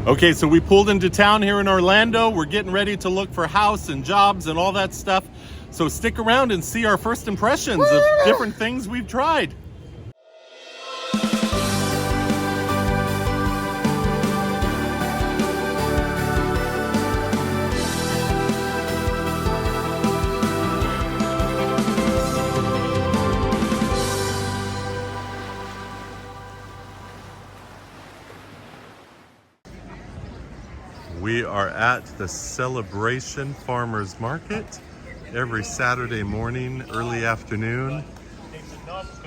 Okay, so we pulled into town here in Orlando. We're getting ready to look for a house and jobs and all that stuff. So stick around and see our first impressions of different things we've tried. We are at the Celebration Farmers Market every Saturday morning, early afternoon.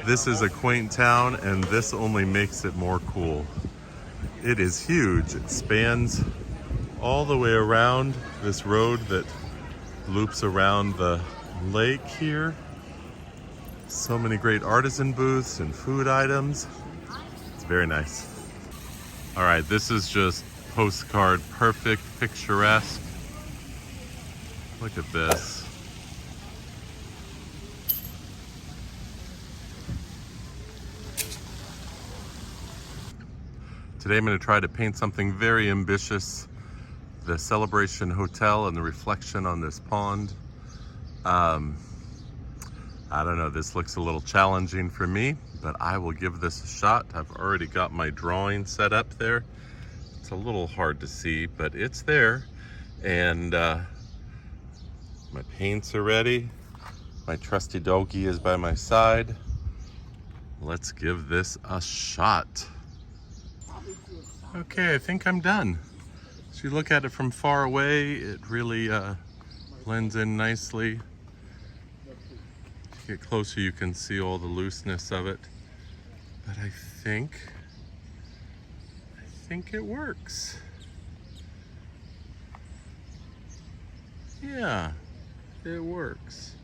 This is a quaint town, and this only makes it more cool. It is huge. It spans all the way around this road that loops around the lake here. So many great artisan booths and food items. It's very nice. All right, this is just postcard perfect, picturesque. Look at this. Today I'm going to try to paint something very ambitious. The Celebration Hotel and the reflection on this pond. I don't know, this looks a little challenging for me, but I will give this a shot. I've already got my drawing set up there. It's a little hard to see, but it's there. And my paints are ready. My trusty doggy is by my side. Let's give this a shot. Okay, I think I'm done. So you look at it from far away, it really blends in nicely. If you get closer, you can see all the looseness of it. But I think it works. Yeah, it works.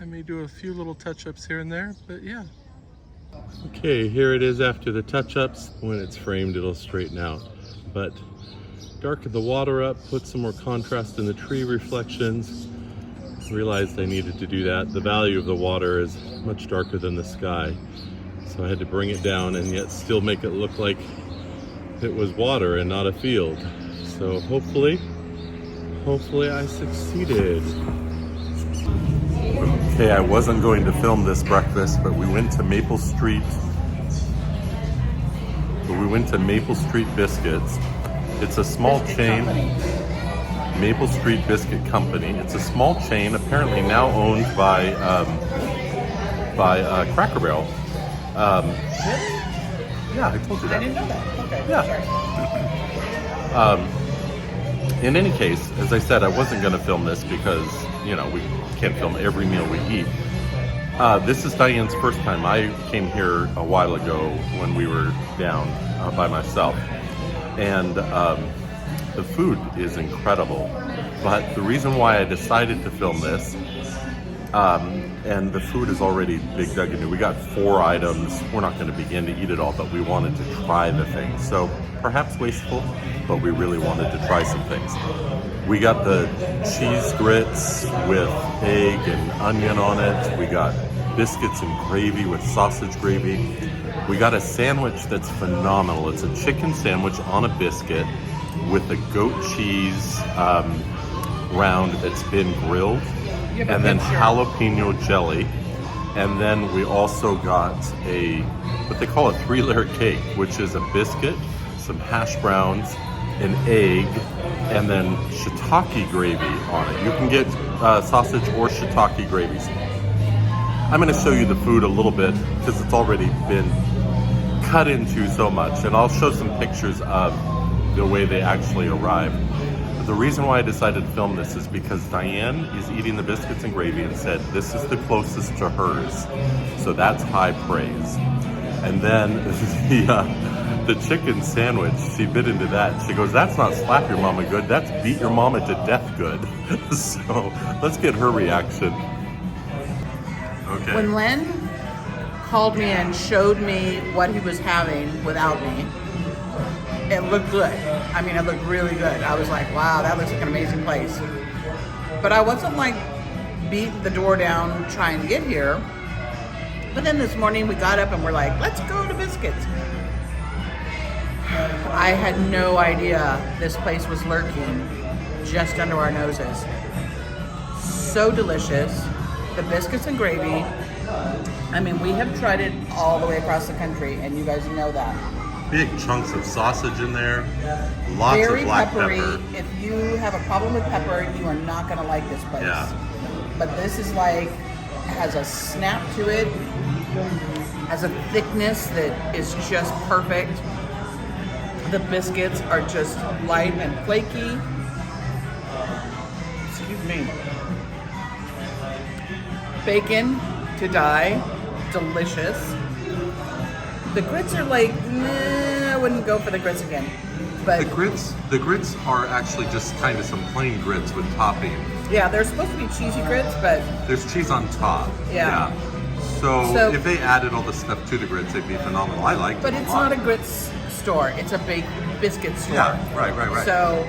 I may do a few little touch-ups here and there, but yeah. Okay, here it is after the touch-ups. When it's framed, it'll straighten out. But darken the water up, put some more contrast in the tree reflections. Realized I needed to do that. The value of the water is much darker than the sky. So I had to bring it down and yet still make it look like it was water and not a field. So hopefully I succeeded. Okay, I wasn't going to film this breakfast, but we went to Maple Street. Biscuits. It's a small chain. Maple Street Biscuit Company. It's a small chain, apparently now owned by Cracker Barrel. Yeah, I told you that. I didn't know that. Okay. Yeah. In any case, as I said, I wasn't going to film this because, you know, we can't film every meal we eat. This is Diane's first time. I came here a while ago when we were down by myself. And the food is incredible. But the reason why I decided to film this, and the food is already big dug into. We got 4 items. We're not going to begin to eat it all, but we wanted to try the things. So perhaps wasteful, but we really wanted to try some things. We got the cheese grits with egg and onion on it. We got biscuits and gravy with sausage gravy. We got a sandwich that's phenomenal. It's a chicken sandwich on a biscuit with a goat cheese round that's been grilled, and then jalapeno jelly. And then we also got what they call a 3-layer cake, which is a biscuit, some hash browns, an egg, and then shiitake gravy on it. You can get sausage or shiitake gravies. I'm going to show you the food a little bit because it's already been cut into so much, and I'll show some pictures of the way they actually arrive. But the reason why I decided to film this is because Diane is eating the biscuits and gravy and said this is the closest to hers, so that's high praise. And then the chicken sandwich, she bit into that. She goes, that's not slap your mama good, that's beat your mama to death good. So let's get her reaction. Okay. When Len called me and showed me what he was having without me, it looked good. I mean, it looked really good. I was like, wow, that looks like an amazing place. But I wasn't like beating the door down trying to get here. But then this morning we got up and we're like, let's go to Biscuits. I had no idea this place was lurking just under our noses. So delicious. The biscuits and gravy. I mean, we have tried it all the way across the country, and you guys know that. Big chunks of sausage in there. Lots Very of black peppery. pepper. If you have a problem with pepper, you are not going to like this place. Yeah. But this is like, has a snap to it, has a thickness that is just perfect. The biscuits are just light and flaky. Excuse me. Bacon to die. Delicious. The grits are like, nah, I wouldn't go for the grits again. But The grits are actually just kind of some plain grits with topping. yeah, they're supposed to be cheesy grits, but There's cheese on top. Yeah. So if they added all the stuff to the grits, it'd be phenomenal. I like but them it's a lot. not a grits store. It's a big biscuit store. Yeah, right. So,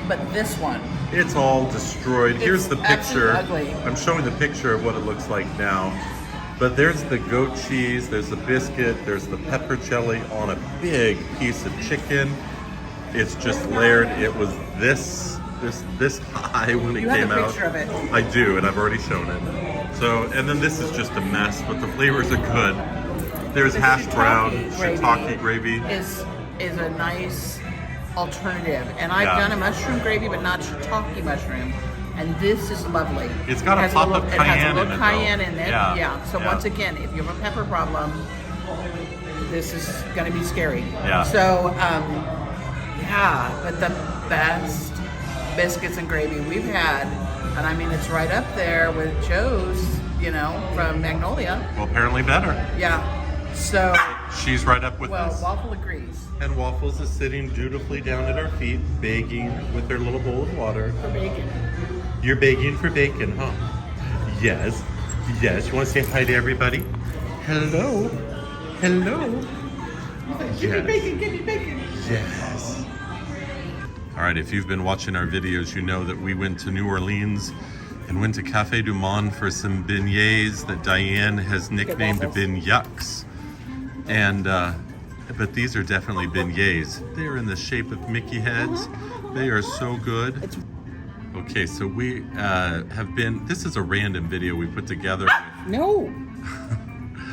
but this one, It's all destroyed. Here's the actually picture. ugly. I'm showing the picture of what it looks like now. But there's the goat cheese, there's the biscuit, there's the pepper jelly on a big piece of chicken. It's just layered. It was this high when it you came have a out. picture of it. I do, and I've already shown it. So, and then this is just a mess, but the flavors are good. There's The hash brown, shiitake shiitake gravy. is a nice alternative. And I've Yeah. done a mushroom gravy, but not shiitake mushroom. And this is lovely. It's got It a has pop little- of It has cayenne a in little it, cayenne though. in it. Yeah. So Yeah. once again, if you have a pepper problem, this is going to be scary. Yeah. So, yeah, but the best biscuits and gravy we've had, and I mean, it's right up there with Joe's, from Magnolia. Well, apparently better. Yeah. So, She's right up with well, us. Waffle agrees. And Waffles is sitting dutifully down at our feet, begging with her little bowl of water. For bacon. You're begging for bacon, huh? Yes. Yes. You want to say hi to everybody? Hello. Hello. Give me bacon, give me bacon. Yes. All right, if you've been watching our videos, you know that we went to New Orleans and went to Cafe du Monde for some beignets that Diane has nicknamed waffles. beignets. And, but these are definitely beignets. They're in the shape of Mickey heads. They are so good. Okay, so we have been, this is a random video we put together No.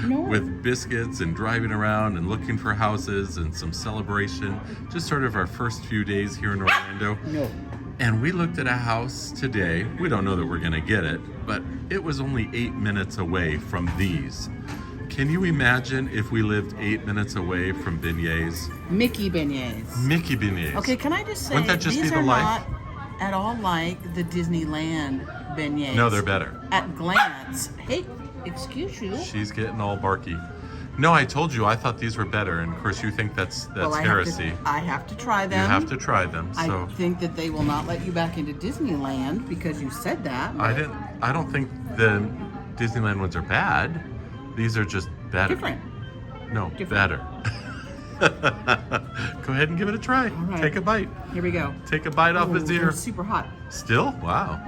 No. with biscuits and driving around and looking for houses and some celebration. Just sort of our first few days here in Orlando. No. And we looked at a house today. We don't know that we're gonna get it, but it was only 8 minutes away from these. Can you imagine if we lived 8 minutes away from beignets? Mickey beignets. Mickey beignets. Okay, can I just say, Wouldn't that just these be the are life? not at all like the Disneyland beignets. No, they're better. At glance. Hey, excuse you. She's getting all barky. No, I told you I thought these were better, and of course you think that's Well, heresy. I have to try them. You have to try them. So I think that they will not let you back into Disneyland because you said that. I don't think the Disneyland ones are bad. These are just better. Different. No, Different. better. Go ahead and give it a try. right. Take a bite. Here we go. Take a bite off Ooh, his ear. they're super hot. Still? Wow.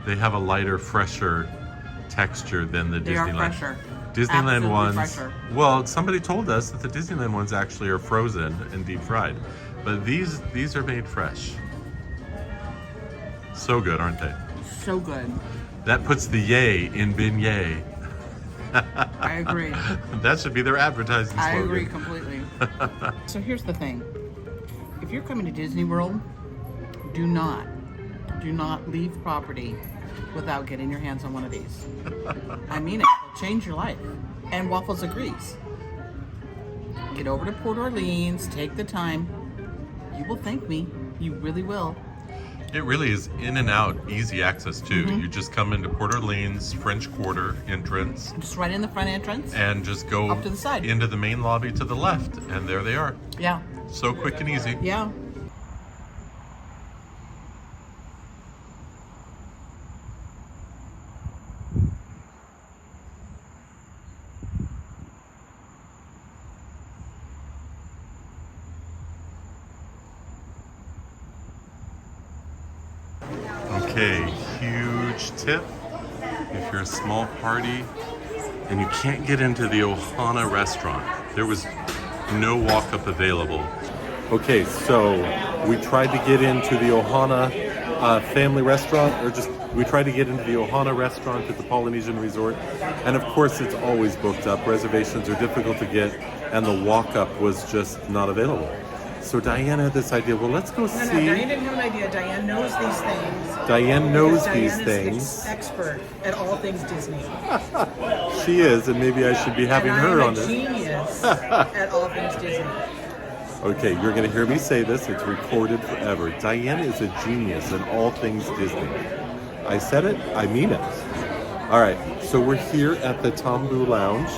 They have a lighter, fresher texture than the They are Disneyland. fresher. Disneyland Absolutely ones. fresher. Well, somebody told us that the Disneyland ones actually are frozen and deep fried, but these are made fresh. So good, aren't they? So good. That puts the yay in beignet. I agree. That should be their advertising I slogan. agree completely. So here's the thing. If you're coming to Disney World, do not leave property without getting your hands on one of these. I mean it. It'll change your life. And Waffles agrees. Get over to Port Orleans. Take the time. You will thank me. You really will. It really is in and out, easy access too. Mm-hmm. You just come into Port Orleans, French Quarter entrance, Just right in the front entrance. and just go Up to the side. into the main lobby to the left, and there they are. Yeah. So quick and easy. Yeah. Okay, huge tip. If you're a small party and you can't get into the Ohana restaurant. There was no walk-up available. Okay, so we tried to get into the Ohana family restaurant, or just we tried to get into the Ohana restaurant at the Polynesian Resort, and of course it's always booked up. Reservations are difficult to get, and the walk-up was just not available. So Diane had this idea, well, let's go see. No, Diane didn't have an idea. Diane knows these things. Diane knows these Diane things. Is expert at all things Disney. She is, and maybe I should be having her on this. And I am a genius at all things Disney. Okay, you're going to hear me say this. It's recorded forever. Diane is a genius in all things Disney. I said it, I mean it. All right, so we're here at the Tomboo Lounge,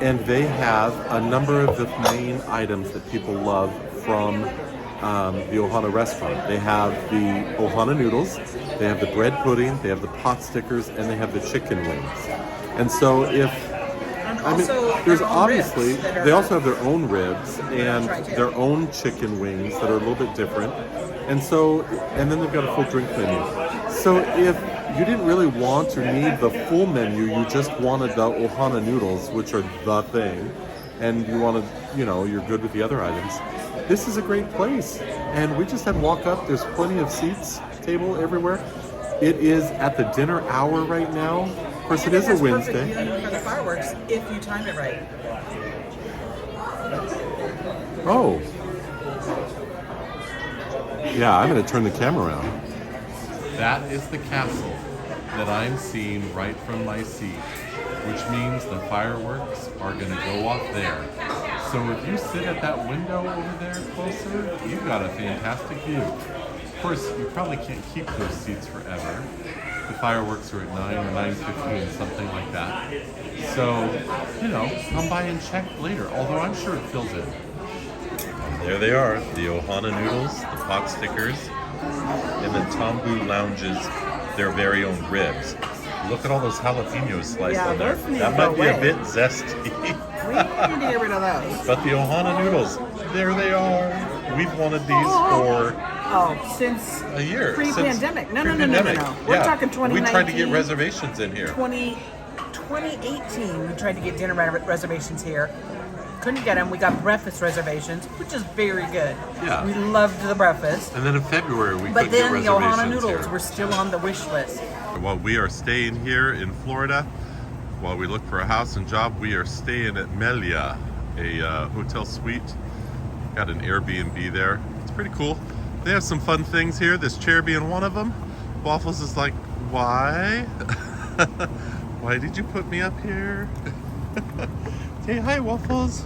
and they have a number of the main items that people love from the Ohana restaurant. They have the Ohana noodles, they have the bread pudding, they have the pot stickers, and they have the chicken wings. And so there's obviously, they also have their own ribs and their own chicken wings that are a little bit different. And so, and then they've got a full drink menu. So if you didn't really want or need the full menu, you just wanted the Ohana noodles, which are the thing, and you wanted, you're good with the other items, this is a great place. And we just had to walk up. There's plenty of seats, table everywhere. It is at the dinner hour right now. Of course, it is a Wednesday. Perfect for the fireworks if you time it right. Oh. Yeah, I'm going to turn the camera around. That is the castle that I'm seeing right from my seat, which means the fireworks are going to go off there. So if you sit at that window over there closer, you've got a fantastic view. Of course, you probably can't keep those seats forever. The fireworks are at 9 or 9:15, something like that. So, come by and check later, although I'm sure it fills in. And there they are, the Ohana noodles, the pot stickers, and the Tomboo Lounge's, their very own ribs. Look at all those jalapenos sliced on there. That might be a bit zesty. We need to get rid of those. But the Ohana noodles, there they are. We've wanted these for since a year. Pre-pandemic. No. Pre-pandemic. We're talking 2019. We tried to get reservations in here. 2018, we tried to get dinner reservations here. Couldn't get them. We got breakfast reservations, which is very good. Yeah. We loved the breakfast. And then in February, we But couldn't get then the reservations Ohana noodles here. were still on the wish list. While we are staying here in Florida, while we look for a house and job, we are staying at Melia, a hotel suite. Got an Airbnb there. It's pretty cool. They have some fun things here, this chair being one of them. Waffles is like, why? Why did you put me up here? Say hi, Waffles.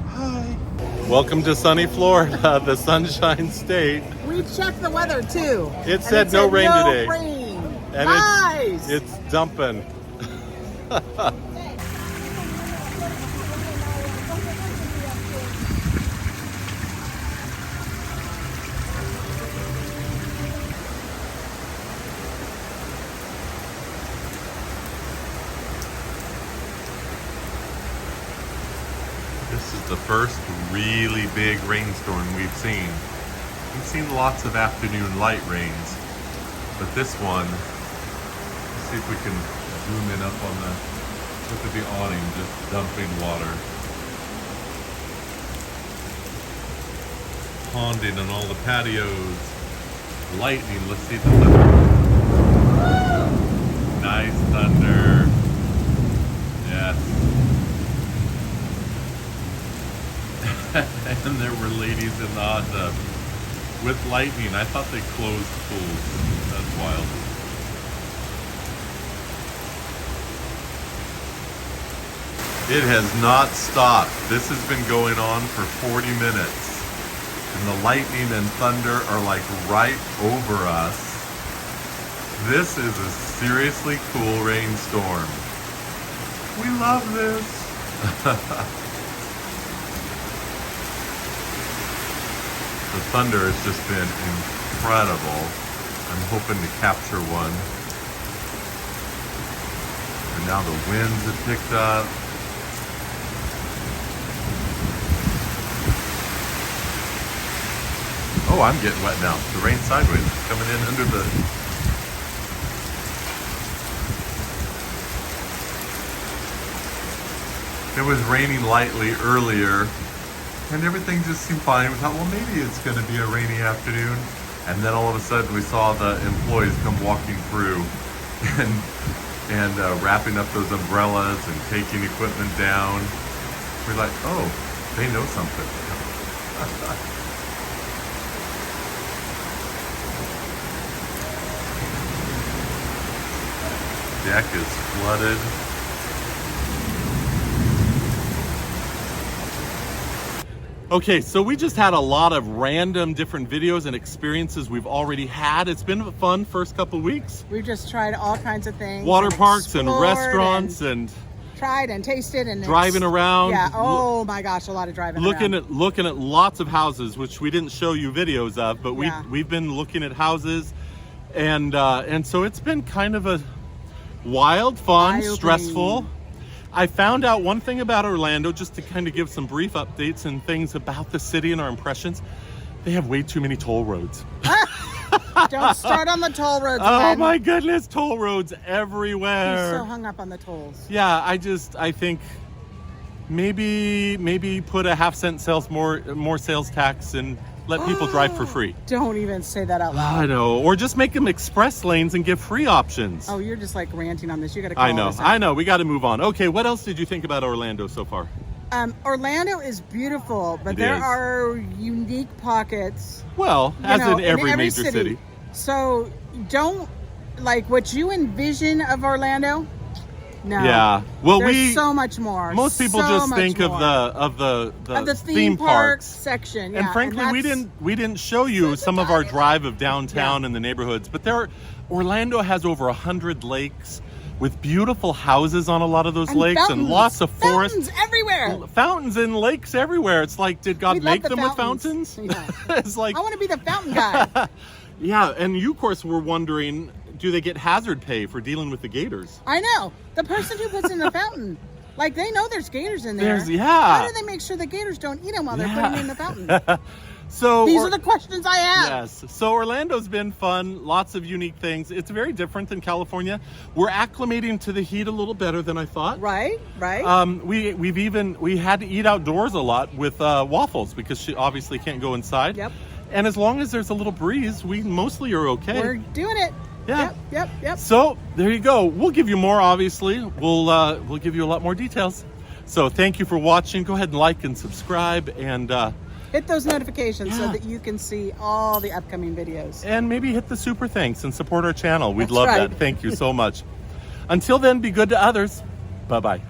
Hi. Welcome to sunny Florida, the Sunshine State. We checked the weather too. It said no rain today. Rain. And nice. it's dumping. This is the first really big rainstorm we've seen. We've seen lots of afternoon light rains, but this one, let's see if we can zoom in up on look at the awning just dumping water. Ponding on all the patios. Lightning, let's see the thunder. Nice thunder. Yes. And there were ladies in the hot tub with lightning. I thought they closed pools. That's wild. It has not stopped. This has been going on for 40 minutes. And the lightning and thunder are like right over us. This is a seriously cool rainstorm. We love this. The thunder has just been incredible. I'm hoping to capture one. And now the winds have picked up. Oh, I'm getting wet now. The rain sideways is coming in under the... It was raining lightly earlier, and everything just seemed fine. We thought, well, maybe it's going to be a rainy afternoon. And then all of a sudden we saw the employees come walking through and wrapping up those umbrellas and taking equipment down. We're like, oh, they know something. Deck is flooded. Okay, so we just had a lot of random different videos and experiences we've already had. It's been a fun first couple of weeks. We've just tried all kinds of things. Water parks and restaurants and tried and tasted and driving around. Yeah, oh my gosh, a lot of driving around. Looking at lots of houses, which we didn't show you videos of, but we've been looking at houses, and so it's been kind of a wild, fun, stressful. I found out one thing about Orlando, just to kind of give some brief updates and things about the city and our impressions. They have way too many toll roads. Don't start on the toll roads. Oh my goodness, toll roads everywhere. He's so hung up on the tolls. Yeah, I think maybe put a half-cent more sales tax and let people drive for free. Don't even say that out loud. I know. Or just make them express lanes and give free options. Oh, you're just like ranting on this. You got to call I know. We got to move on. Okay, what else did you think about Orlando so far? Orlando is beautiful, but there are unique pockets. Well, as in every major city. So don't, like, what you envision of Orlando. No. Yeah. Well, there's so much more. Most people just think of the theme parks section. Yeah. And frankly, we didn't show you some of our drive of downtown and the neighborhoods. But Orlando has over 100 lakes with beautiful houses on a lot of those lakes and lots of forests. Fountains everywhere. Fountains and lakes everywhere. It's like, did God make them with fountains? Yeah. It's like, I want to be the fountain guy. Yeah, and you, of course, were wondering, do they get hazard pay for dealing with the gators? I know. The person who puts in the fountain, like, they know there's gators in there. Yeah. How do they make sure the gators don't eat them while they're putting in the fountain? So these are the questions I have. Yes. So Orlando's been fun. Lots of unique things. It's very different than California. We're acclimating to the heat a little better than I thought. Right. We had to eat outdoors a lot with Waffles because she obviously can't go inside. Yep. And as long as there's a little breeze, we mostly are okay. We're doing it. Yeah. Yep. So there you go. We'll give you more, obviously. We'll give you a lot more details. So thank you for watching. Go ahead and like and subscribe and hit those notifications so that you can see all the upcoming videos. And maybe hit the super thanks and support our channel. We'd love that. Thank you so much. Until then, be good to others. Bye-bye.